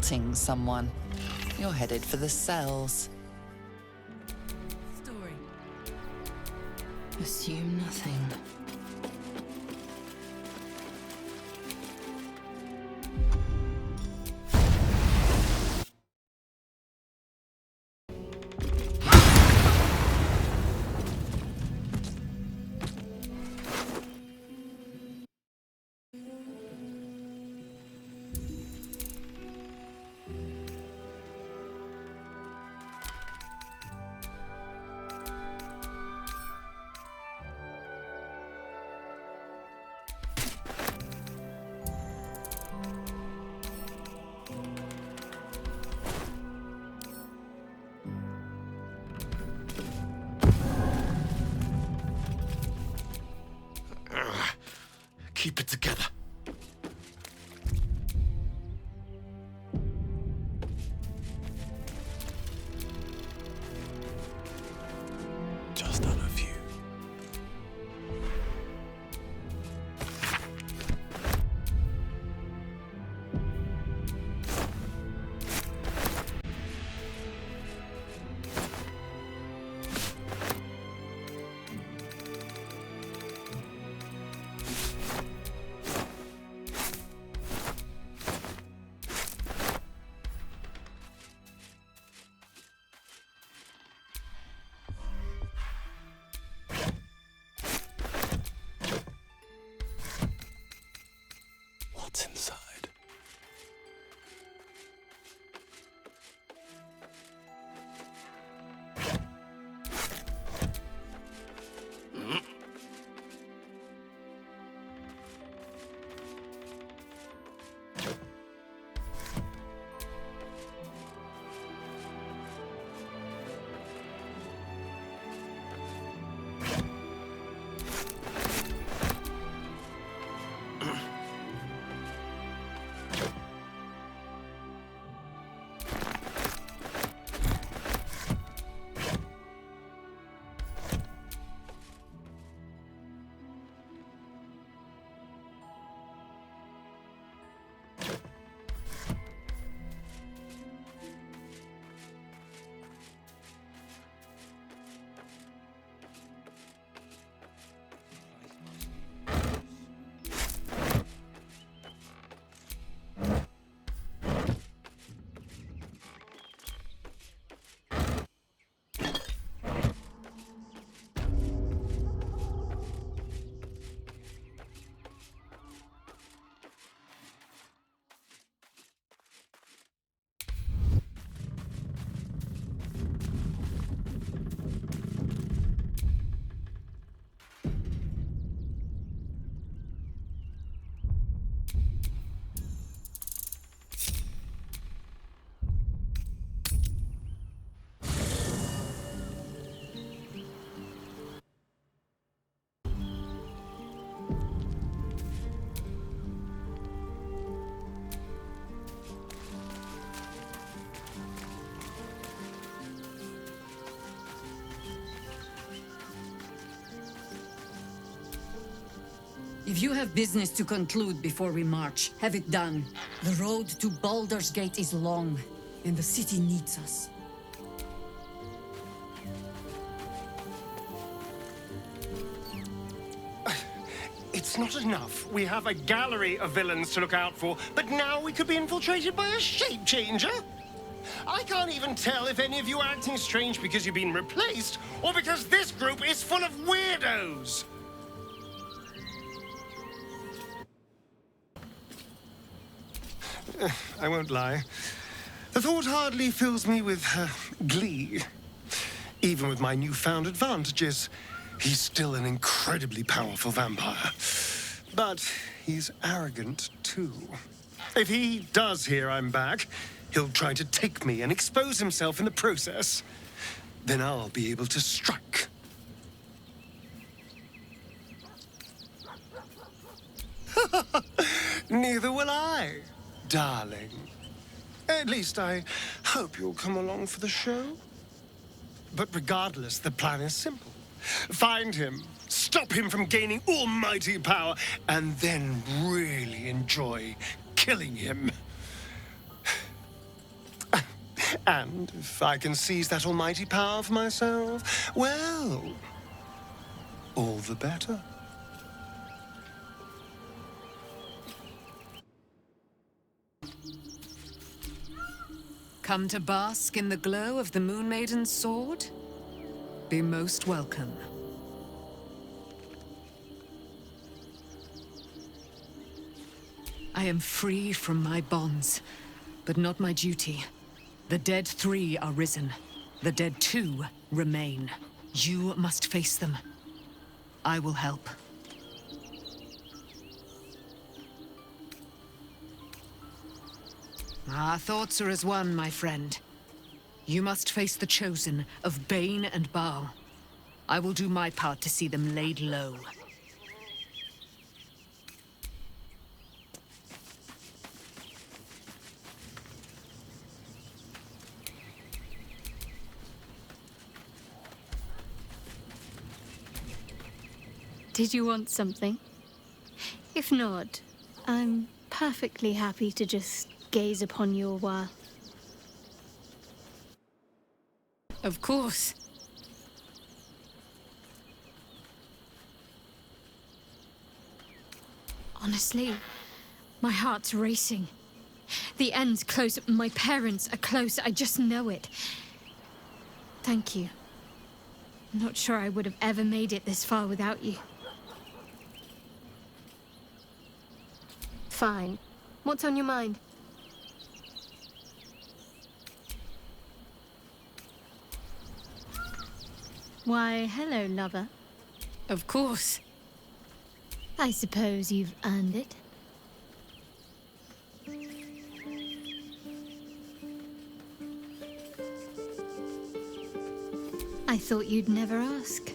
assaulting someone. You're headed for the cells. Story. Assume nothing. Keep it together. Just done a few. What's inside? If you have business to conclude before we march, have it done. The road to Baldur's Gate is long, and the city needs us. It's not enough. We have a gallery of villains to look out for, but now we could be infiltrated by a shape changer? I can't even tell if any of you are acting strange because you've been replaced, or because this group is full of weirdos. I won't lie. The thought hardly fills me with glee. Even with my newfound advantages, he's still an incredibly powerful vampire. But he's arrogant, too. If he does hear I'm back, he'll try to take me and expose himself in the process. Then I'll be able to strike. Neither will I, darling. At least I hope you'll come along for the show. But regardless, the plan is simple. Find him, stop him from gaining almighty power, and then really enjoy killing him. And if I can seize that almighty power for myself, well, all the better. Come to bask in the glow of the Moon Maiden's sword? Be most welcome. I am free from my bonds, but not my duty. The dead 3 are risen. The dead 2 remain. You must face them. I will help. Our thoughts are as one, my friend. You must face the Chosen of Bane and Baal. I will do my part to see them laid low. Did you want something? If not, I'm perfectly happy to just gaze upon you a while. Of course. Honestly, my heart's racing. The end's close. My parents are close. I just know it. Thank you. I'm not sure I would have ever made it this far without you. Fine. What's on your mind? Why, hello, lover. Of course. I suppose you've earned it. I thought you'd never ask.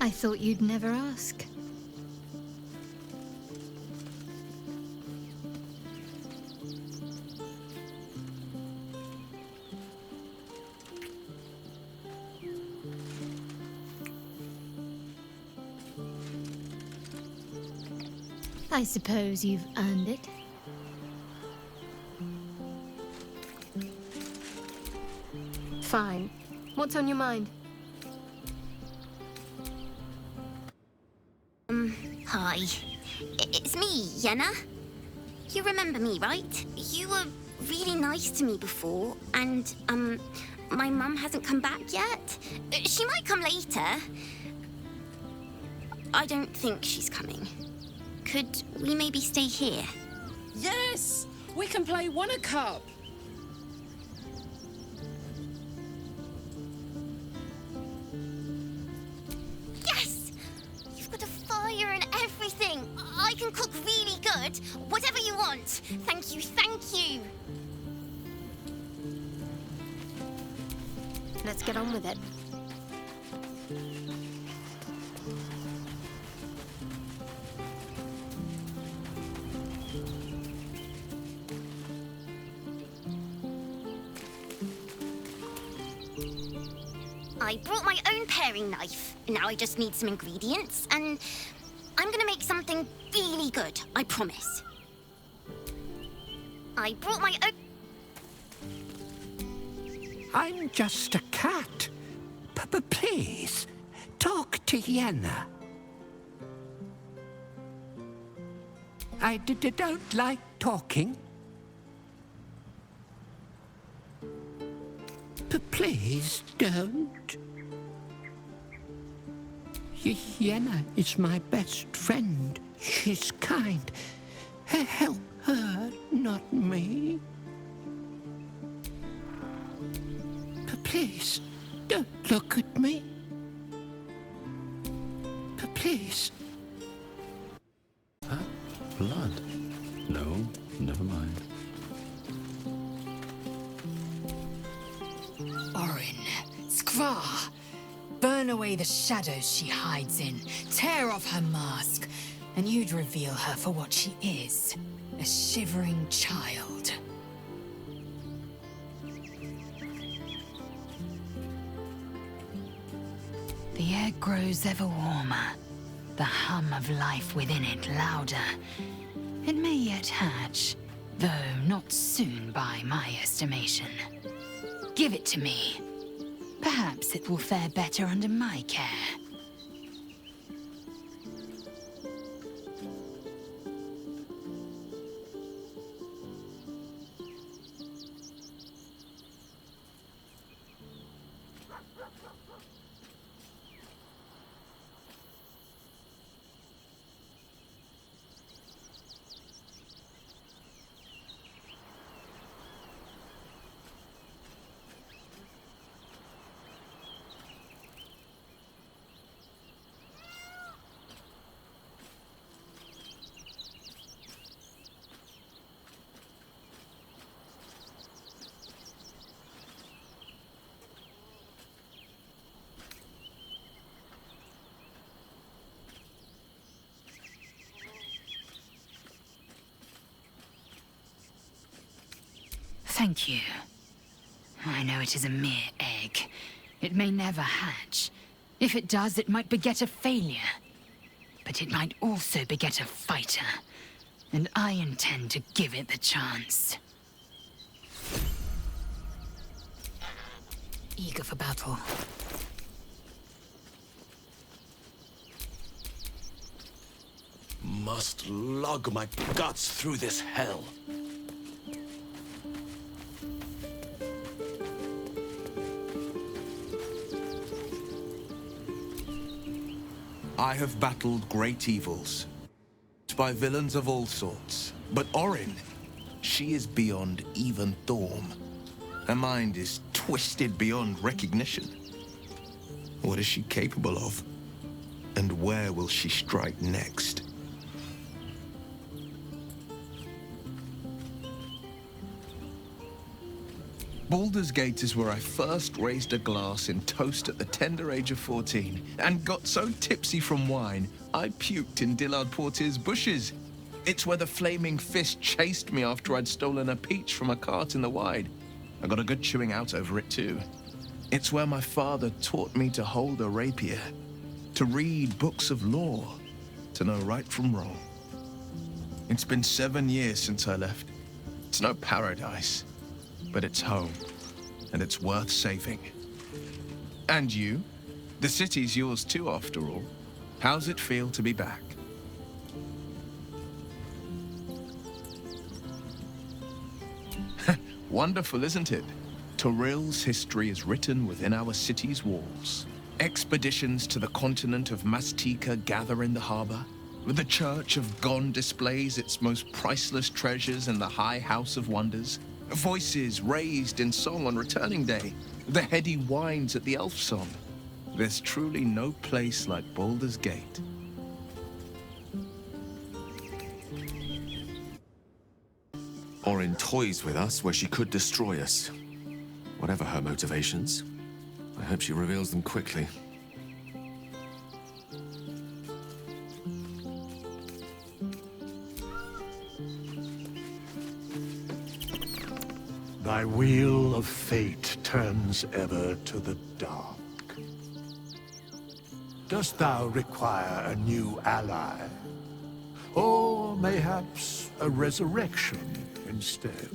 I thought you'd never ask. I suppose you've earned it. Fine. What's on your mind? Hi. It's me, Yenna. You remember me, right? You were really nice to me before, and, my mum hasn't come back yet. She might come later. I don't think she's coming. Could we maybe stay here? Yes! We can play Won a Cup. Yes! You've got a fire and everything. I can cook really good. Whatever you want. Thank you, thank you. Let's get on with it. I brought my own paring knife. Now I just need some ingredients, and I'm gonna make something really good, I promise. I brought my own... I'm just a cat. Please, talk to Yenna. I don't like talking. Please don't. Yenna is my best friend. She's kind. Help her, not me. Please, don't look at me. Please. Huh? Blood? No, never mind. Orin, Skvar, burn away the shadows she hides in, tear off her mask, and you'd reveal her for what she is, a shivering child. The air grows ever warmer, the hum of life within it louder. It may yet hatch, though not soon by my estimation. Give it to me. Perhaps it will fare better under my care. Thank you. I know it is a mere egg. It may never hatch. If it does, it might beget a failure. But it might also beget a fighter. And I intend to give it the chance. Eager for battle. Must lug my guts through this hell. I have battled great evils, by villains of all sorts. But Orin, she is beyond even Thorm. Her mind is twisted beyond recognition. What is she capable of? And where will she strike next? Baldur's Gate is where I first raised a glass in toast at the tender age of 14, and got so tipsy from wine, I puked in Dillard Portier's bushes. It's where the flaming fist chased me after I'd stolen a peach from a cart in the Wide. I got a good chewing out over it too. It's where my father taught me to hold a rapier, to read books of lore, to know right from wrong. It's been 7 years since I left. It's no paradise, but it's home, and it's worth saving. And you? The city's yours too, after all. How's it feel to be back? Wonderful, isn't it? Torril's history is written within our city's walls. Expeditions to the continent of Mastika gather in the harbor. The Church of Gon displays its most priceless treasures in the High House of Wonders. Voices raised in song on returning day. The heady wines at the elf song. There's truly no place like Baldur's Gate. Orin toys with us where she could destroy us. Whatever her motivations, I hope she reveals them quickly. Thy wheel of fate turns ever to the dark. Dost thou require a new ally? Or mayhaps a resurrection instead?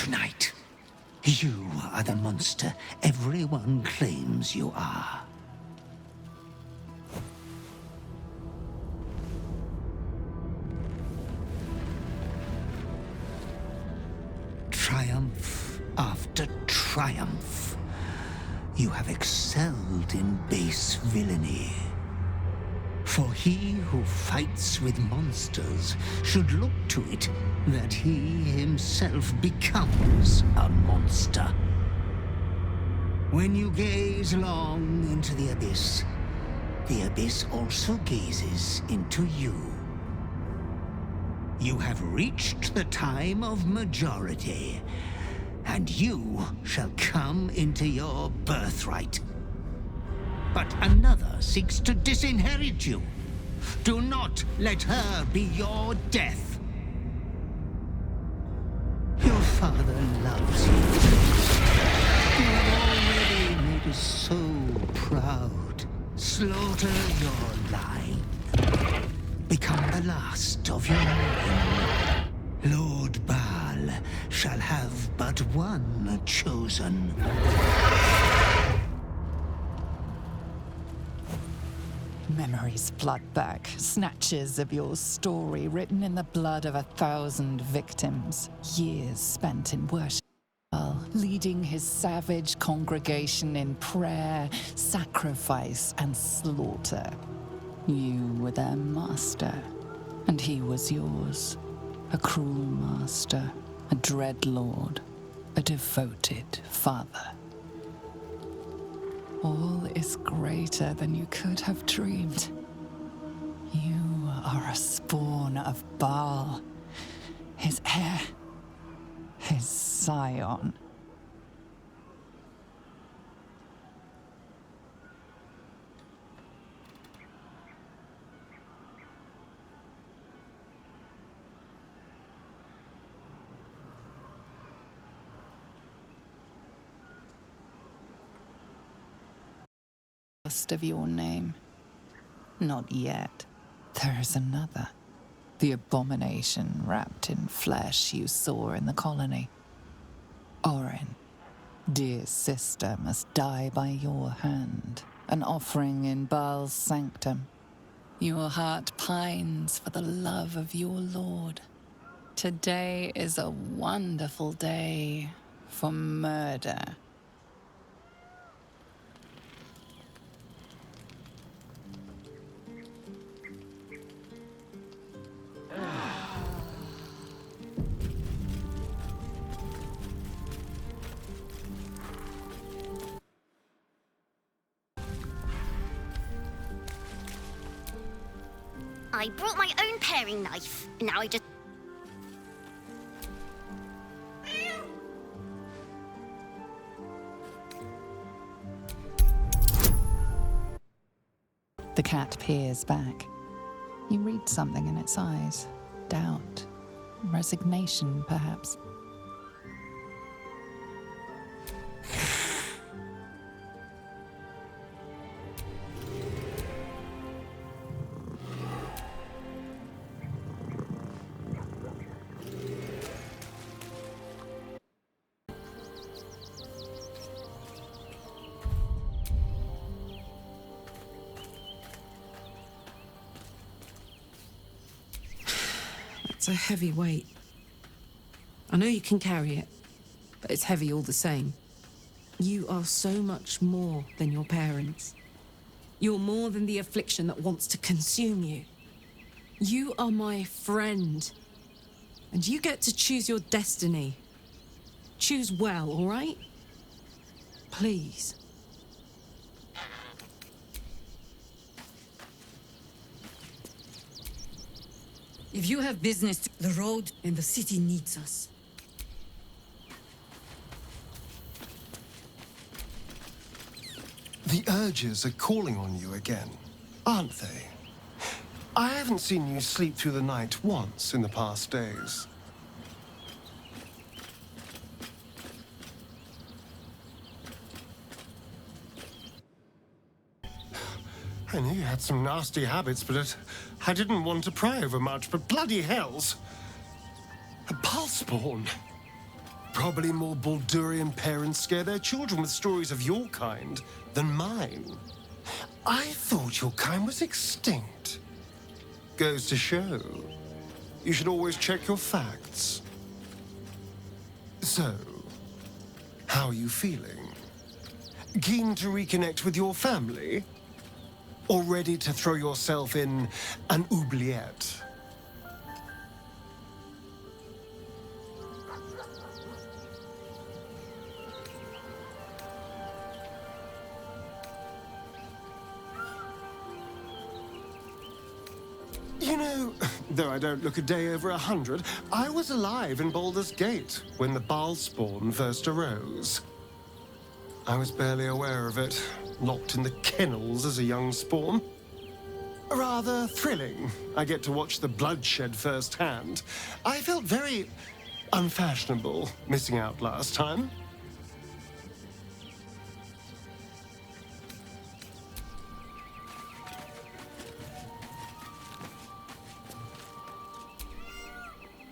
Knight. You are the monster everyone claims you are. Triumph after triumph. You have excelled in base villainy. For he who fights with monsters should look to it that he himself becomes a monster. When you gaze long into the abyss also gazes into you. You have reached the time of majority, and you shall come into your birthright. But another seeks to disinherit you. Do not let her be your death. Your father loves you. You have already made us so proud. Slaughter your line. Become the last of your line. Lord Baal shall have but one chosen. Memories flood back, snatches of your story written in the blood of 1,000 victims. Years spent in worship, leading his savage congregation in prayer, sacrifice, and slaughter. You were their master, and he was yours. A cruel master, a dread lord, a devoted father. All is greater than you could have dreamed. You are a spawn of Baal, his heir, his scion. Of your name. Not yet. There is another. The abomination wrapped in flesh you saw in the colony. Orin, dear sister, must die by your hand, an offering in Baal's sanctum. Your heart pines for the love of your lord. Today is a wonderful day for murder. I brought my own paring knife. Now I just... The cat peers back. You read something in its eyes. Doubt. Resignation, perhaps. It's a heavy weight. I know you can carry it, but it's heavy all the same. You are so much more than your parents. You're more than the affliction that wants to consume you. You are my friend, and you get to choose your destiny. Choose well, all right? Please. If you have business, the road and the city needs us. The urges are calling on you again, aren't they? I haven't seen you sleep through the night once in the past days. I knew you had some nasty habits, but I didn't want to pry over much, but bloody hells! A Baalspawn! Probably more Baldurian parents scare their children with stories of your kind than mine. I thought your kind was extinct. Goes to show, you should always check your facts. So, how are you feeling? Keen to reconnect with your family? Or ready to throw yourself in an oubliette? You know, though I don't look a day over 100, I was alive in Baldur's Gate when the Baal spawn first arose. I was barely aware of it, locked in the kennels as a young spawn. Rather thrilling. I get to watch the bloodshed firsthand. I felt very unfashionable missing out last time.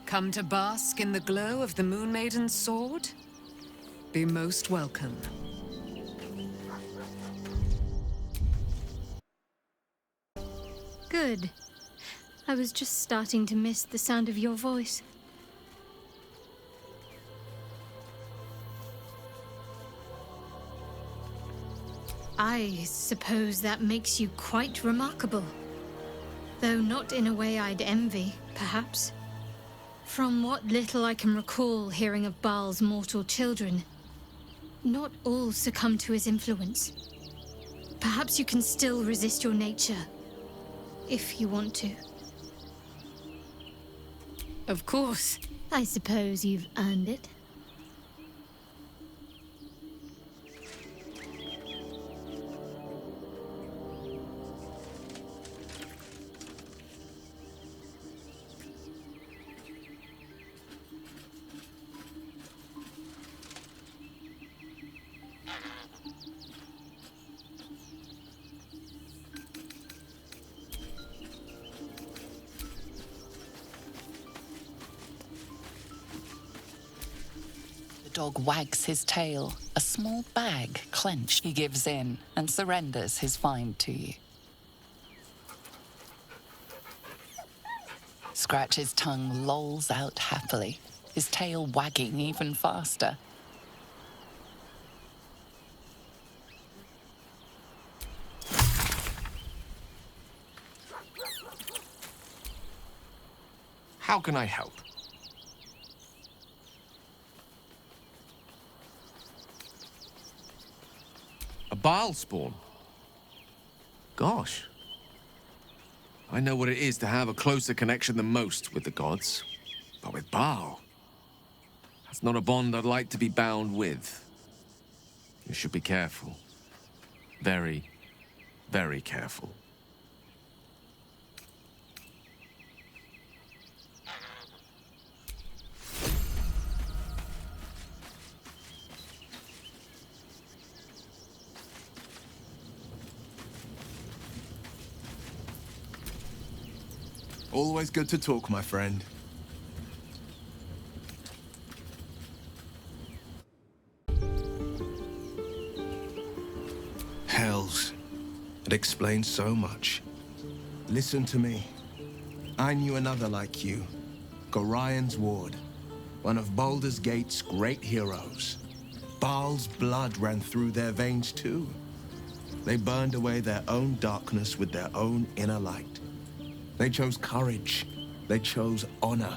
Come to bask in the glow of the Moon Maiden's sword? Be most welcome. Good. I was just starting to miss the sound of your voice. I suppose that makes you quite remarkable. Though not in a way I'd envy, perhaps. From what little I can recall hearing of Baal's mortal children, not all succumb to his influence. Perhaps you can still resist your nature, if you want to. Of course. I suppose you've earned it. The dog wags his tail, a small bag clenched. He gives in and surrenders his find to you. Scratch's tongue lolls out happily, his tail wagging even faster. How can I help? A Baal spawn? Gosh. I know what it is to have a closer connection than most with the gods. But with Baal, that's not a bond I'd like to be bound with. You should be careful. Very, very careful. Always good to talk, my friend. Hells. It explains so much. Listen to me. I knew another like you. Gorion's ward. One of Baldur's Gate's great heroes. Baal's blood ran through their veins too. They burned away their own darkness with their own inner light. They chose courage. They chose honor.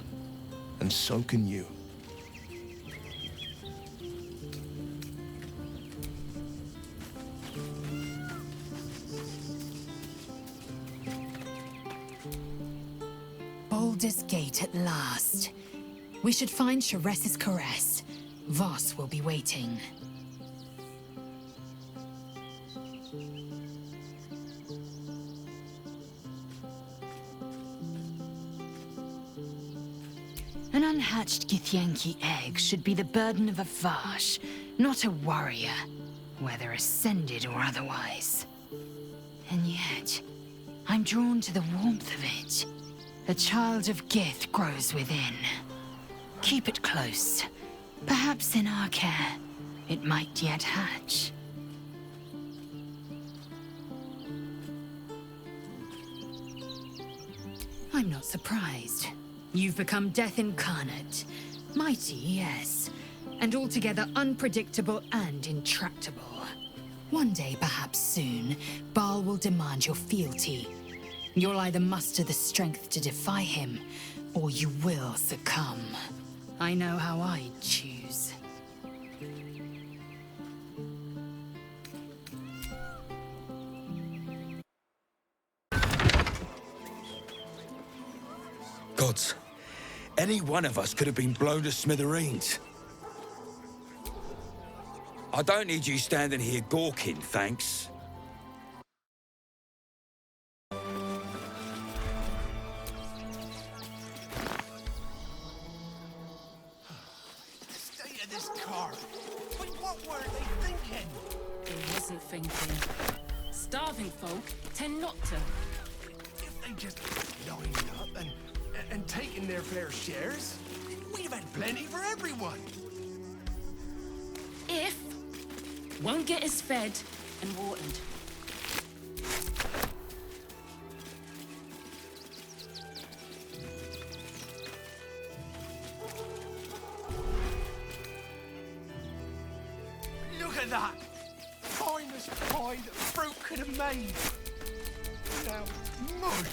And so can you. Baldur's Gate at last. We should find Sharess's caress. Voss will be waiting. An unhatched Githyanki egg should be the burden of a Vash, not a warrior, whether ascended or otherwise. And yet, I'm drawn to the warmth of it. A child of Gith grows within. Keep it close. Perhaps in our care, it might yet hatch. I'm not surprised. You've become death incarnate. Mighty, yes, and altogether unpredictable and intractable. One day, perhaps soon, Baal will demand your fealty. You'll either muster the strength to defy him, or you will succumb. I know how I choose. Gods, any one of us could have been blown to smithereens. I don't need you standing here gawking, thanks. State of this car. But what were they thinking? They wasn't thinking. Starving folk tend not to. If they just lined up and taken their fair shares, we'd have had plenty for everyone. If won't get us fed and watered. Look at that! Finest pie that fruit could have made. Now, mud.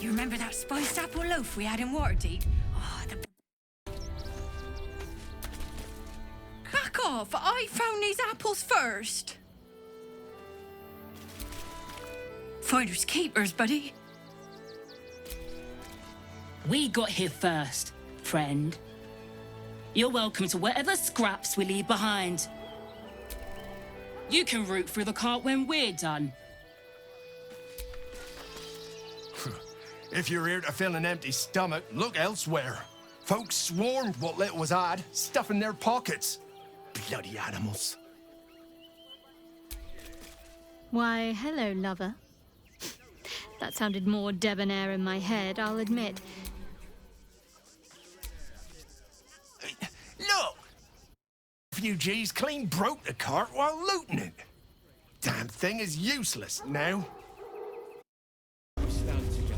You remember that spiced apple loaf we had in Waterdeep? Oh, the... Back off! I found these apples first. Finders keepers, buddy. We got here first, friend. You're welcome to whatever scraps we leave behind. You can root through the cart when we're done. If you're here to fill an empty stomach, look elsewhere. Folks swarmed what little was had, stuffing their pockets. Bloody animals. Why, hello, lover. That sounded more debonair in my head, I'll admit. Look! Refugees clean broke the cart while looting it. Damn thing is useless now. We stand together.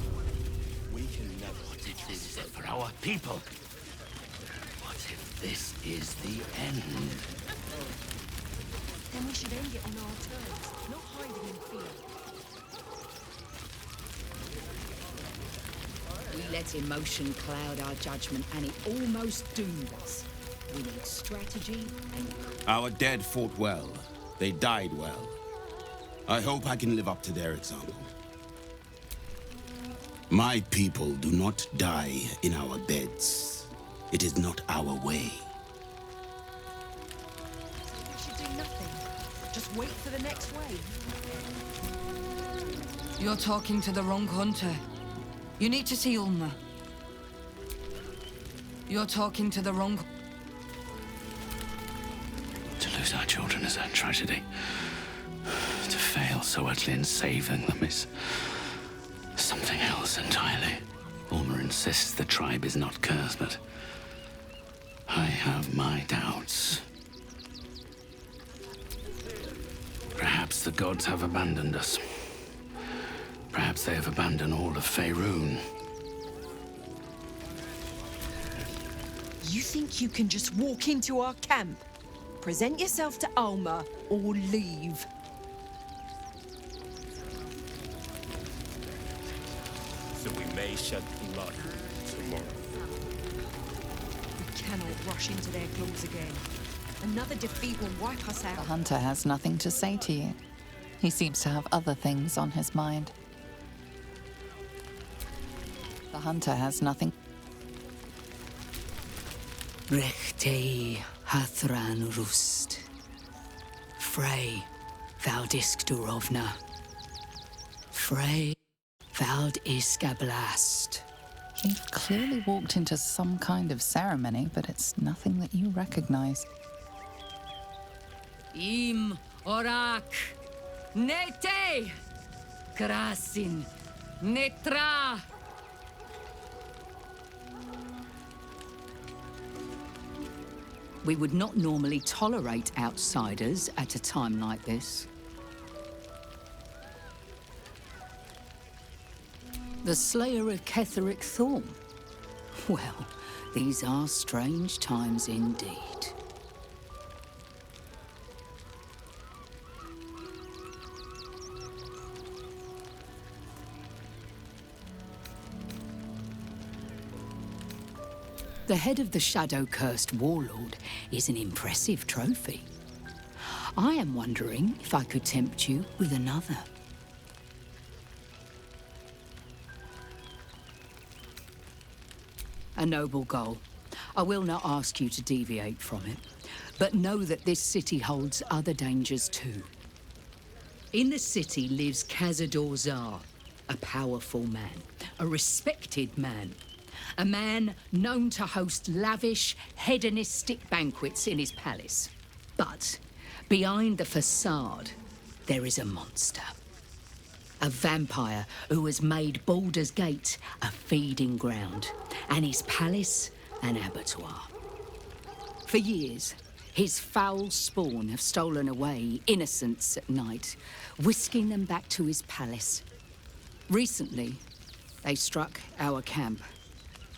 We can never be true for our people. What if this is the end? Then we should end it on our terms, not hiding in fear. We let emotion cloud our judgment, and it almost doomed us. We need strategy and... Our dead fought well. They died well. I hope I can live up to their example. My people do not die in our beds. It is not our way. We should do nothing. Just wait for the next wave. You're talking to the wrong hunter. You need to see Ulma. You're talking to the wrong... To lose our children is a tragedy. To fail so utterly in saving them is something else entirely. Ulmer insists the tribe is not cursed, but I have my doubts. Perhaps the gods have abandoned us. Perhaps they have abandoned all of Faerun. You think you can just walk into our camp, present yourself to Alma, or leave? So we may shed blood tomorrow. We cannot rush into their claws again. Another defeat will wipe us out. The hunter has nothing to say to you. He seems to have other things on his mind. The hunter has nothing. Rechtei Hathran Rust. Frey, Vald Iskdurovna. Frey, Vald Iskablast. You've clearly walked into some kind of ceremony, but it's nothing that you recognize. Im Orak. Nete. Krasin. Netra. We would not normally tolerate outsiders at a time like this. The Slayer of Ketheric Thorn. Well, these are strange times indeed. The head of the shadow-cursed warlord is an impressive trophy. I am wondering if I could tempt you with another. A noble goal. I will not ask you to deviate from it, but know that this city holds other dangers too. In the city lives Cazador Zar, a powerful man, a respected man. A man known to host lavish, hedonistic banquets in his palace. But behind the facade, there is a monster. A vampire who has made Baldur's Gate a feeding ground, and his palace an abattoir. For years, his foul spawn have stolen away innocents at night, whisking them back to his palace. Recently, they struck our camp.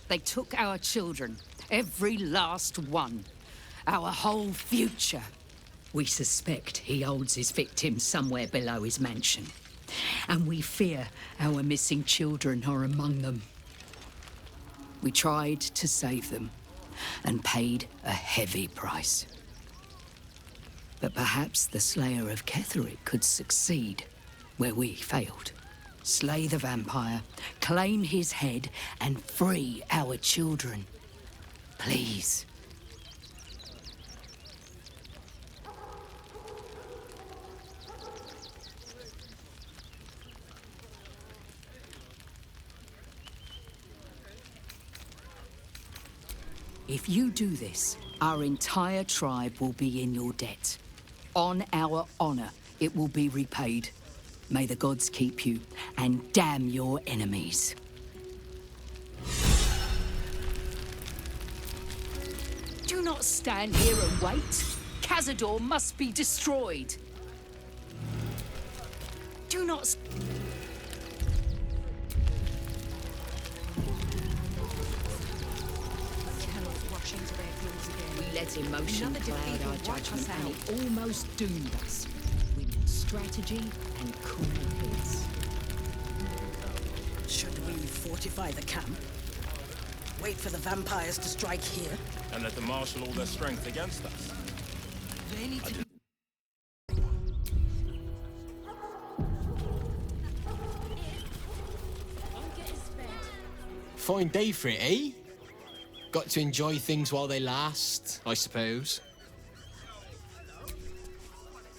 They took our children, every last one, our whole future. We suspect he holds his victims somewhere below his mansion. And we fear our missing children are among them. We tried to save them and paid a heavy price. But perhaps the Slayer of Ketheric could succeed where we failed. Slay the vampire, claim his head, and free our children. Please. If you do this, our entire tribe will be in your debt. On our honor, it will be repaid. May the gods keep you, and damn your enemies. Do not stand here and wait. Cazador must be destroyed. Do not... We let emotion cloud our judgment, and it almost doomed us. We need strategy and cool heads. Should we fortify the camp? Wait for the vampires to strike here? And let them marshal all their strength against us? They need to... Fine day for it, eh? Got to enjoy things while they last, I suppose.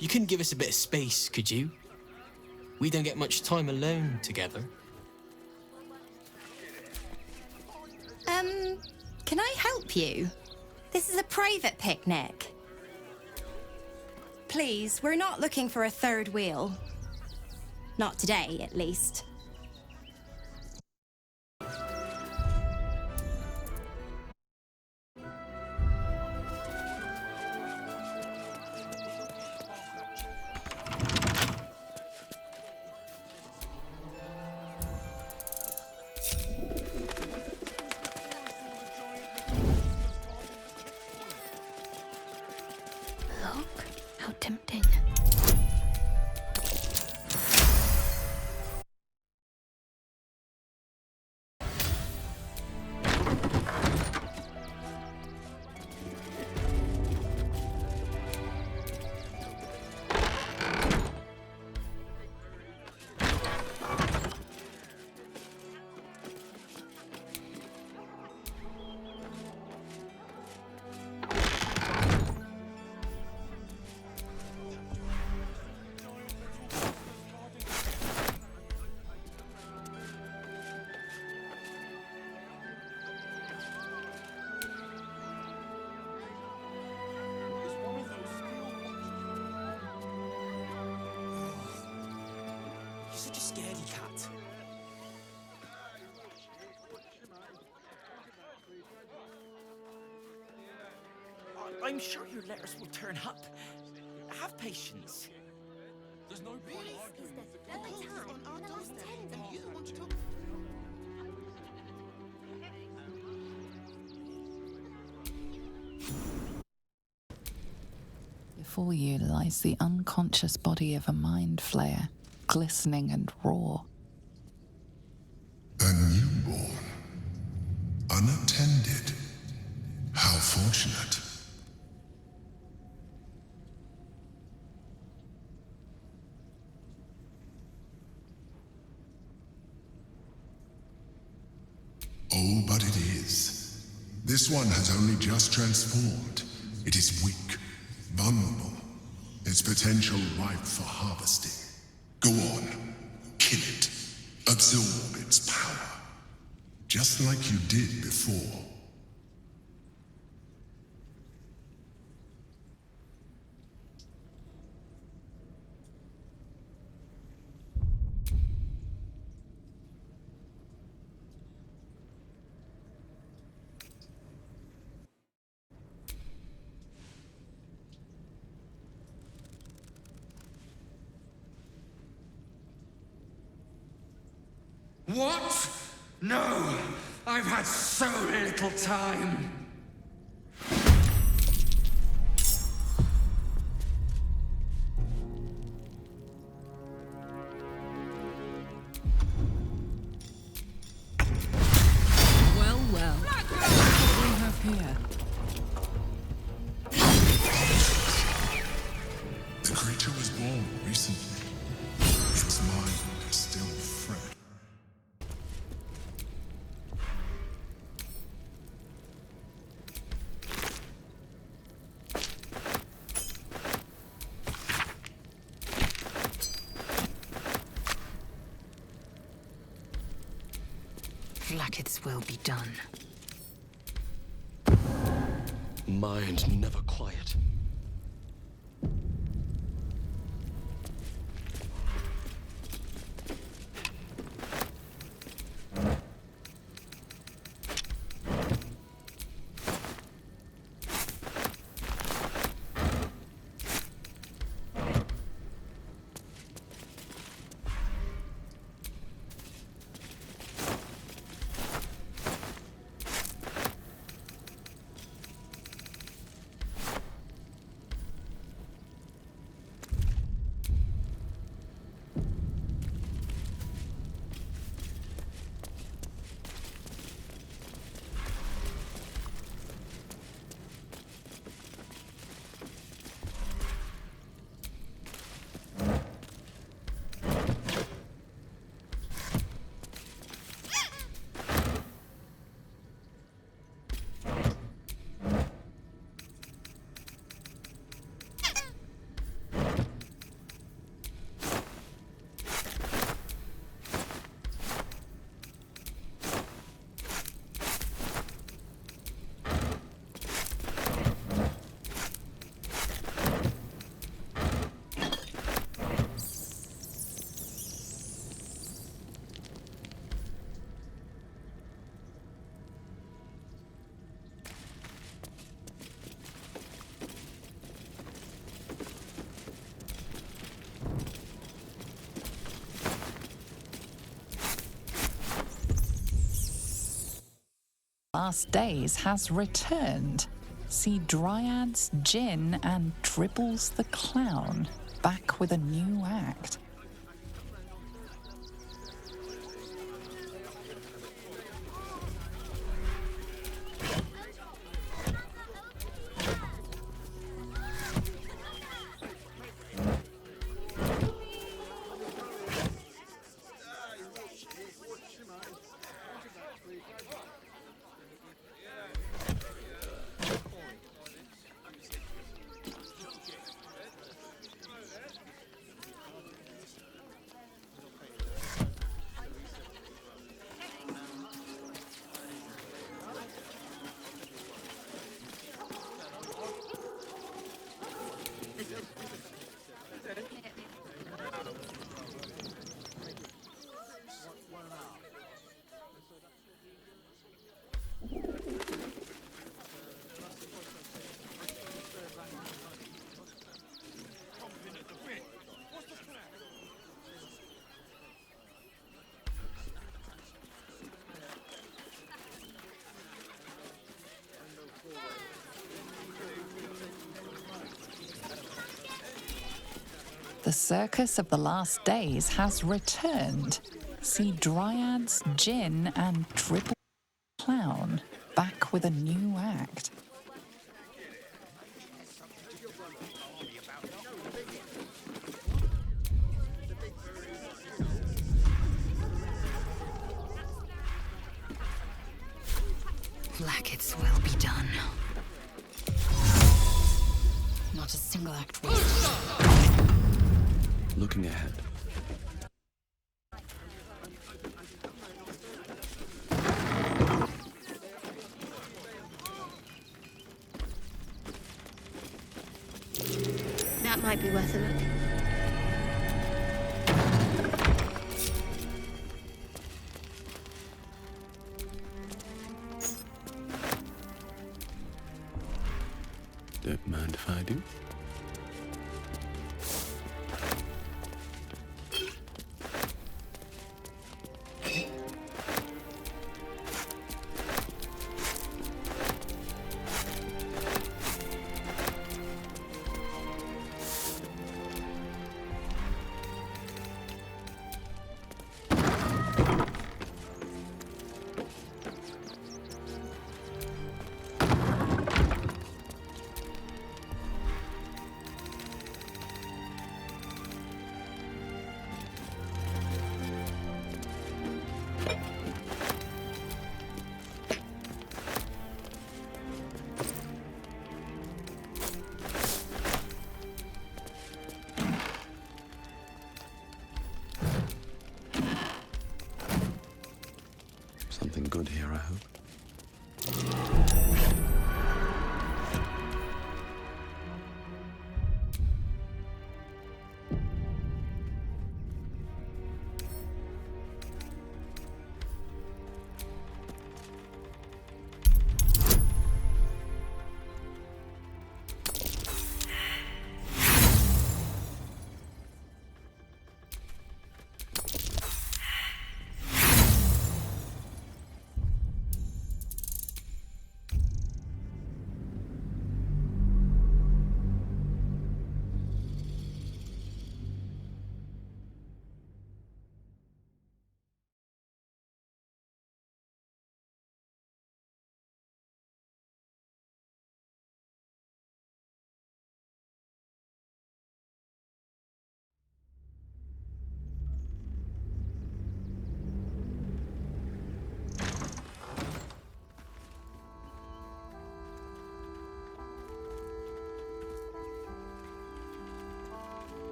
You couldn't give us a bit of space, could you? We don't get much time alone together. Can I help you? This is a private picnic. Please, we're not looking for a third wheel. Not today, at least. How tempting. You're such a scaredy cat. I'm sure your letters will turn up. Have patience. There's no point arguing. Before you lies the unconscious body of a mind flayer, glistening and raw. A newborn. Unattended. How fortunate. Oh, but it is. This one has only just transformed. It is weak, vulnerable. Its potential ripe for harvesting. Go on, kill it. Absorb its power. Just like you did before. What? No! I've had so little time! Well, well. What do we have here? The creature was born recently. Its mind is still fresh. Vlaakith's will be done. Mind never quiet. Last Days has returned. See Dryads, Jinn, and Dribbles the Clown back with a new act. The circus of the last days has returned. See Dryads, Djinn, and Triple Clown back with a new act. Blacket's will be done. Not a single act wasted. Looking ahead. That might be worth a look. Don't mind if I do. Something good here, I hope.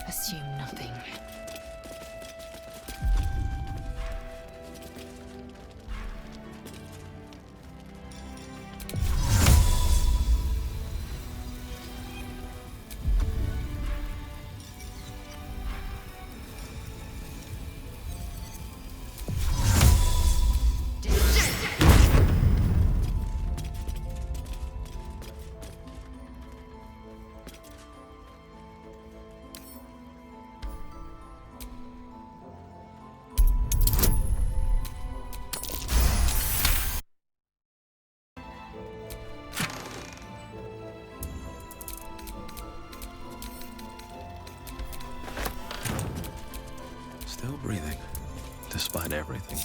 Assume nothing. Still breathing, despite everything.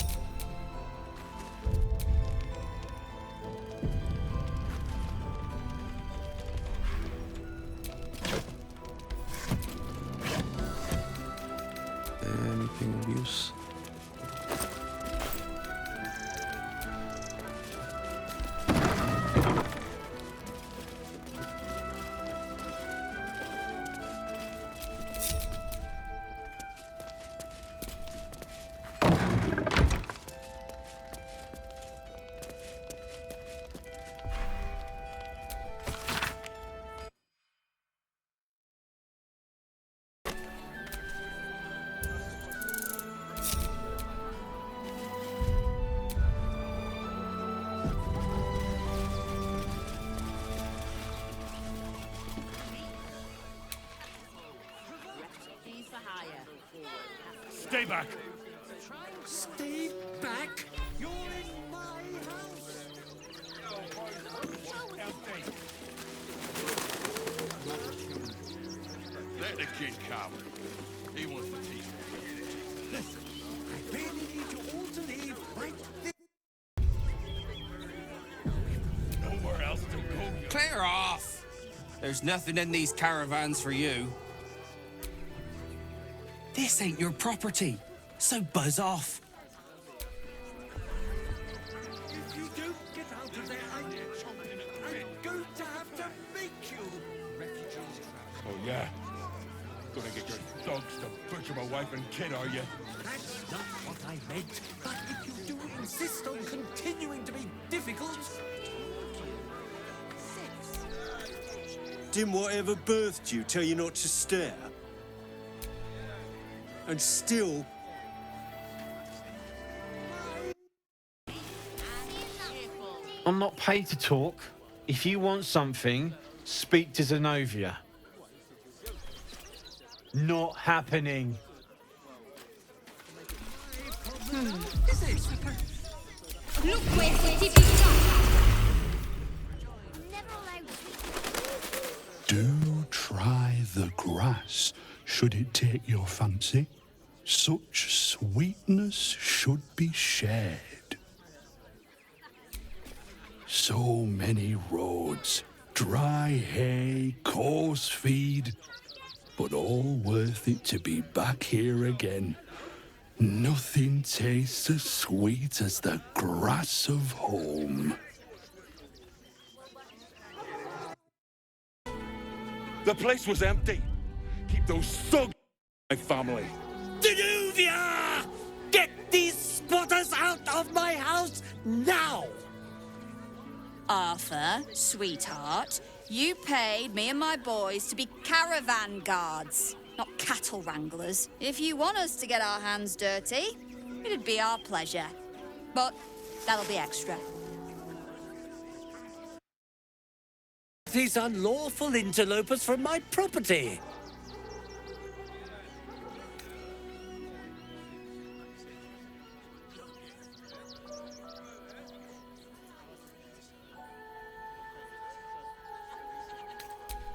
Anything of use? Stay back! Stay back! You're in my house! Let the kid come. He wants to teach me. Listen, I really need you all to leave right this. Nowhere else to go. Clear off! There's nothing in these caravans for you. This ain't your property, so buzz off. If you don't get out of there, I'm going to have to make you. Oh, yeah? Gonna get your dogs to butcher my wife and kid, are you? That's not what I meant. But if you do insist on continuing to be difficult... Didn't whatever birthed you tell you not to stare? And still... I'm not paid to talk. If you want something, speak to Zenobia. Not happening. Look where city Do try the grass, should it take your fancy. Such sweetness should be shared. So many roads, dry hay, coarse feed, but all worth it to be back here again. Nothing tastes as sweet as the grass of home. The place was empty. Keep those thugs my family. Danuvia! Get these spotters out of my house now! Arthur, sweetheart, you paid me and my boys to be caravan guards, not cattle wranglers. If you want us to get our hands dirty, it'd be our pleasure. But that'll be extra. These unlawful interlopers from my property.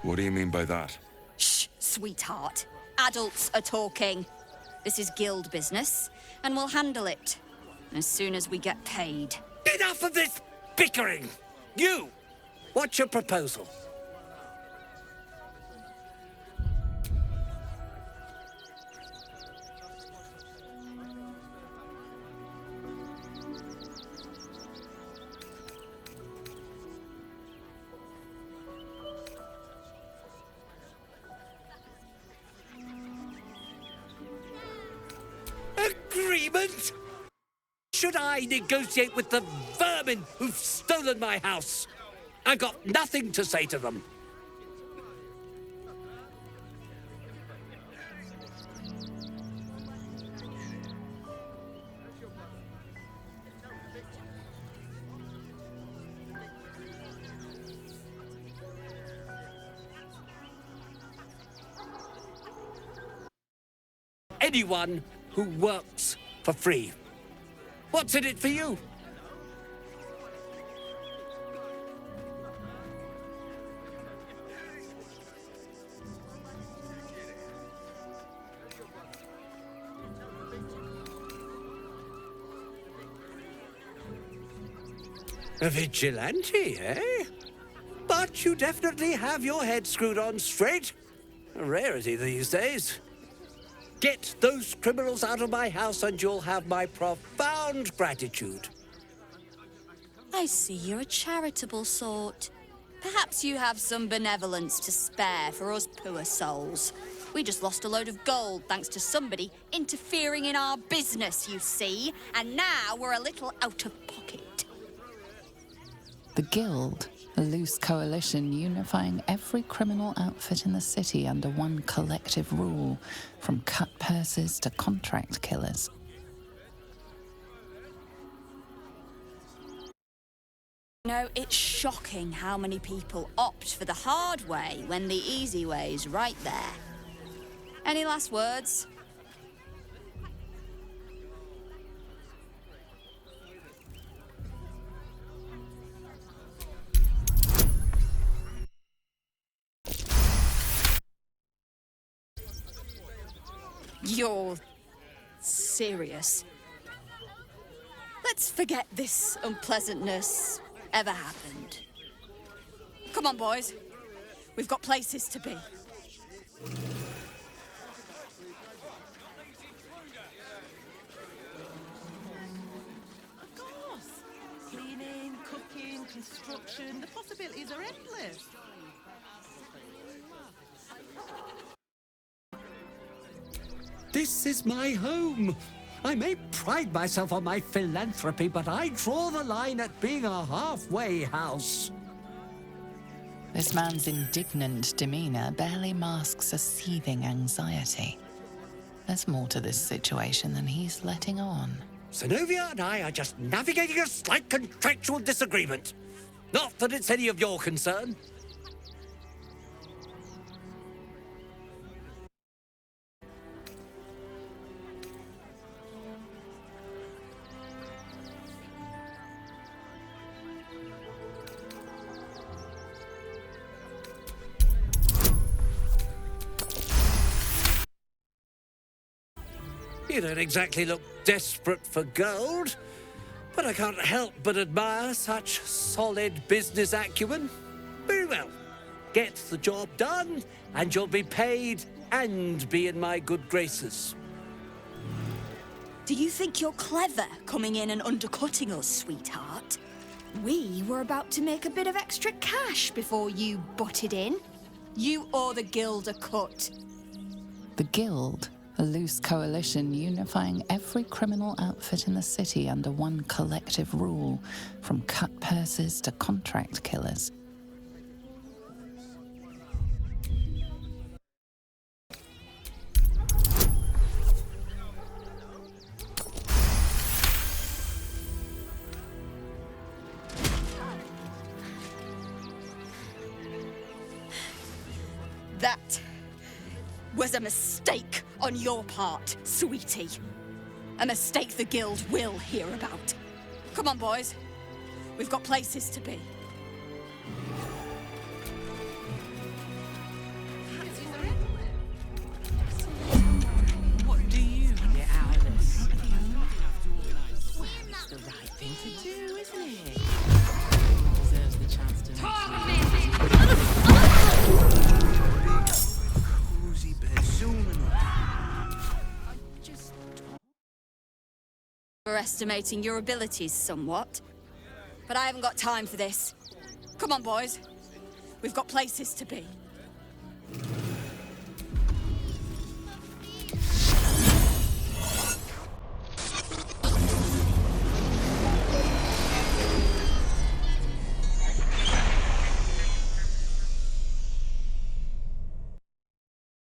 What do you mean by that? Shh, sweetheart. Adults are talking. This is guild business, and we'll handle it as soon as we get paid. Enough of this bickering! You! What's your proposal? Agreement? Should I negotiate with the vermin who've stolen my house? I got nothing to say to them. Anyone who works for free. What's in it for you? A vigilante, eh? But you definitely have your head screwed on straight. A rarity these days. Get those criminals out of my house and you'll have my profound gratitude. I see you're a charitable sort. Perhaps you have some benevolence to spare for us poor souls. We just lost a load of gold thanks to somebody interfering in our business, you see. And now we're a little out of pocket. The Guild, a loose coalition unifying every criminal outfit in the city under one collective rule, from cut purses to contract killers. You know, it's shocking how many people opt for the hard way when the easy way's right there. Any last words? You're serious? Let's forget this unpleasantness ever happened. Come on, boys. We've got places to be. Of course. Cleaning, cooking, construction, the possibilities are endless. This is my home. I may pride myself on my philanthropy, but I draw the line at being a halfway house. This man's indignant demeanor barely masks a seething anxiety. There's more to this situation than he's letting on. Zenobia and I are just navigating a slight contractual disagreement. Not that it's any of your concern. You don't exactly look desperate for gold, but I can't help but admire such solid business acumen. Very well. Get the job done, and you'll be paid and be in my good graces. Do you think you're clever coming in and undercutting us, sweetheart? We were about to make a bit of extra cash before you butted in. You owe the guild a cut. The Guild, a loose coalition unifying every criminal outfit in the city under one collective rule, from cut purses to contract killers. That was a mistake on your part, sweetie. A mistake the guild will hear about. Come on, boys. We've got places to be. What do you get out of this? Well, it's the right thing to do, isn't it? Deserves the chance to Cozy bed soon enough. Overestimating your abilities somewhat. But I haven't got time for this. Come on, boys. We've got places to be.